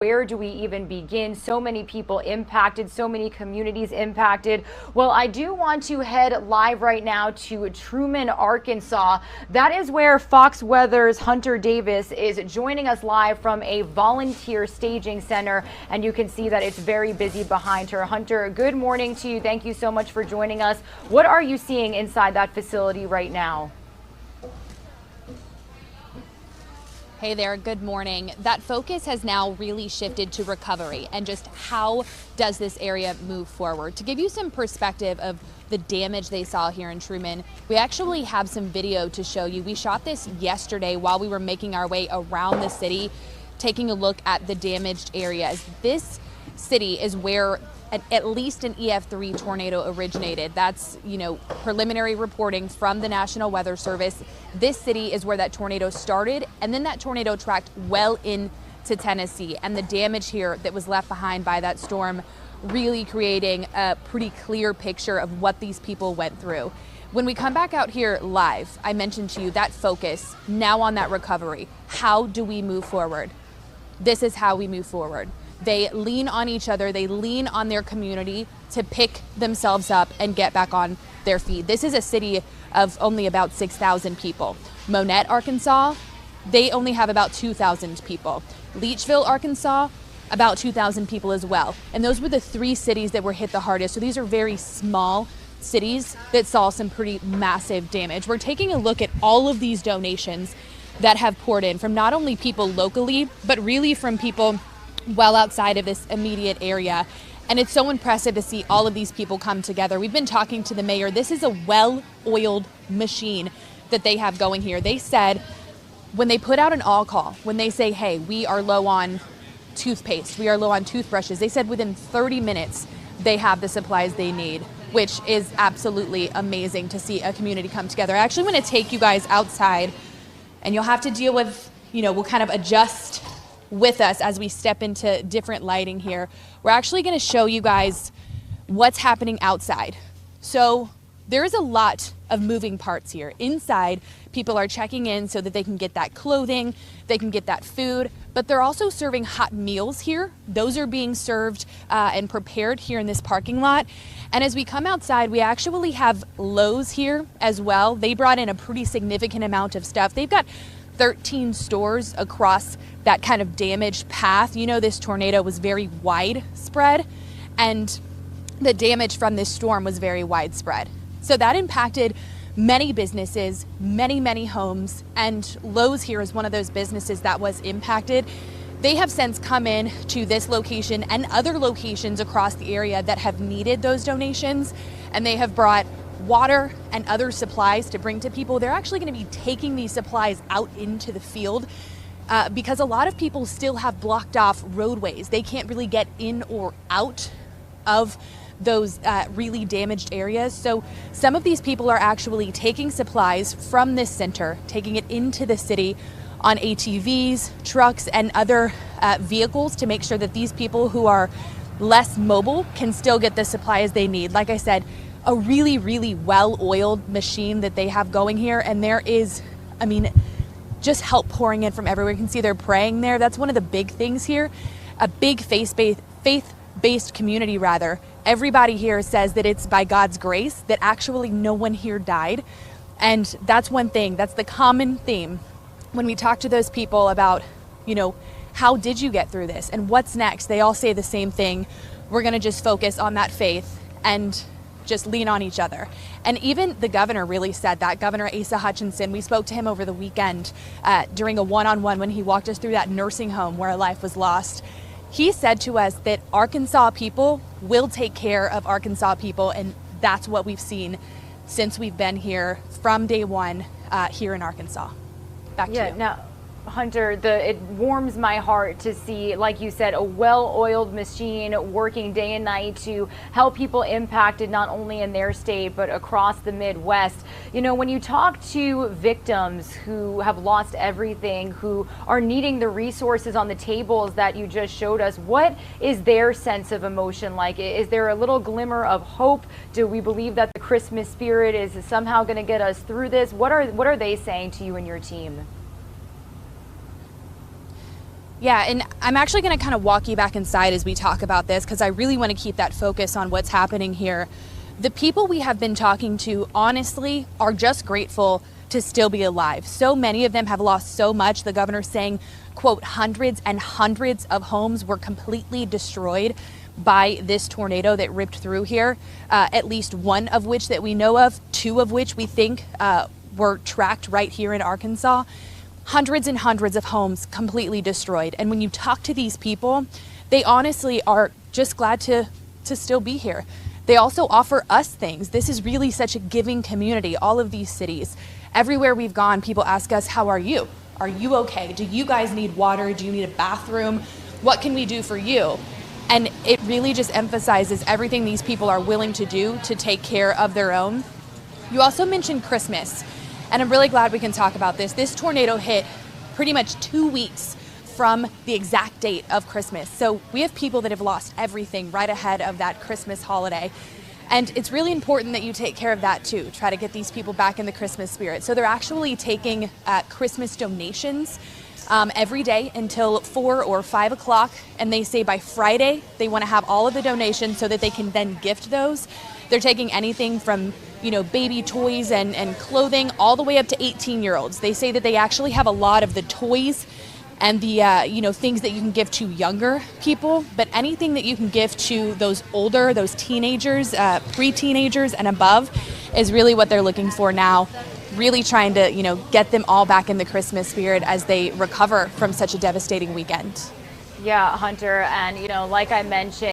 Where do we even begin? So many people impacted, so many communities impacted. Well, I do want to head live right now to Trumann, Arkansas. That is where Fox Weather's Hunter Davis is joining us live from a volunteer staging center. And you can see that it's very busy behind her. Hunter, good morning to you. Thank you so much for joining us. What are you seeing inside that facility right now? Hey there, good morning. That focus has now really shifted to recovery and just how does this area move forward. To give you some perspective of the damage they saw here in Trumann, we actually have some video to show you. We shot this yesterday while we were making our way around the city, taking a look at the damaged areas. This city is where at least an EF3 tornado originated. That's, preliminary reporting from the National Weather Service. This city is where that tornado started, and then that tornado tracked well into Tennessee. And the damage here that was left behind by that storm really creating a pretty clear picture of what these people went through. When we come back out here live, I mentioned to you that focus now on that recovery. How do we move forward? This is how we move forward. They lean on each other, they lean on their community to pick themselves up and get back on their feet. This is a city of only about 6,000 people. Monette, Arkansas, they only have about 2,000 people. Leachville, Arkansas, about 2,000 people as well. And those were the three cities that were hit the hardest. So these are very small cities that saw some pretty massive damage. We're taking a look at all of these donations that have poured in from not only people locally, but really from people well outside of this immediate area. And it's so impressive to see all of these people come together. We've been talking to the mayor. This is a well-oiled machine that they have going here. They said when they put out an all call, when they say, hey, we are low on toothpaste, we are low on toothbrushes, they said within 30 minutes they have the supplies they need, which is absolutely amazing to see a community come together. I actually want to take you guys outside, and you'll have to deal with, we'll kind of adjust with us as we step into different lighting here. We're actually going to show you guys what's happening outside. So there is a lot of moving parts here. Inside, people are checking in so that they can get that clothing, they can get that food, but they're also serving hot meals here. Those are being served and prepared here in this parking lot. And as we come outside, we actually have Lowe's here as well. They brought in a pretty significant amount of stuff. They've got 13 stores across that kind of damaged path. This tornado was very widespread, and the damage from this storm was very widespread. So that impacted many businesses, many homes, and Lowe's here is one of those businesses that was impacted. They have since come in to this location and other locations across the area that have needed those donations, and they have brought water and other supplies to bring to people. They're actually going to be taking these supplies out into the field because a lot of people still have blocked off roadways. They can't really get in or out of those really damaged areas. So some of these people are actually taking supplies from this center, taking it into the city on ATVs, trucks, and other vehicles to make sure that these people who are less mobile can still get the supplies they need. Like I said, a really well-oiled machine that they have going here, and there is, just help pouring in from everywhere. You can see they're praying there. That's one of the big things here. A big faith-based community, rather. Everybody here says that it's by God's grace that actually no one here died. And that's one thing, that's the common theme when we talk to those people about, how did you get through this and what's next? They all say the same thing. We're going to just focus on that faith and just lean on each other. And even the governor really said that. Governor Asa Hutchinson, we spoke to him over the weekend during a one-on-one when he walked us through that nursing home where a life was lost. He said to us that Arkansas people will take care of Arkansas people, and that's what we've seen since we've been here from day one here in Arkansas. Back to you. Now, Hunter, it warms my heart to see, like you said, a well-oiled machine working day and night to help people impacted not only in their state but across the Midwest. When you talk to victims who have lost everything, who are needing the resources on the tables that you just showed us, what is their sense of emotion like? Is there a little glimmer of hope? Do we believe that the Christmas spirit is somehow going to get us through this? What are they saying to you and your team? Yeah, and I'm actually going to kind of walk you back inside as we talk about this, because I really want to keep that focus on what's happening here. The people we have been talking to, honestly, are just grateful to still be alive. So many of them have lost so much. The governor's saying, quote, hundreds and hundreds of homes were completely destroyed by this tornado that ripped through here, at least one of which that we know of, two of which we think were tracked right here in Arkansas. Hundreds and hundreds of homes completely destroyed. And when you talk to these people, they honestly are just glad to still be here. They also offer us things. This is really such a giving community, all of these cities. Everywhere we've gone, people ask us, how are you? Are you okay? Do you guys need water? Do you need a bathroom? What can we do for you? And it really just emphasizes everything these people are willing to do to take care of their own. You also mentioned Christmas, and I'm really glad we can talk about this. This tornado hit pretty much 2 weeks from the exact date of Christmas. So we have people that have lost everything right ahead of that Christmas holiday. And it's really important that you take care of that too, try to get these people back in the Christmas spirit. So they're actually taking Christmas donations every day until 4 or 5 o'clock. And they say by Friday, they want to have all of the donations so that they can then gift those. They're taking anything from, you know, baby toys and clothing all the way up to 18-year-olds. They say that they actually have a lot of the toys and the things that you can give to younger people, but anything that you can give to those older, those teenagers, pre-teenagers and above is really what they're looking for now. Really trying to, get them all back in the Christmas spirit as they recover from such a devastating weekend. Yeah, Hunter, and like I mentioned,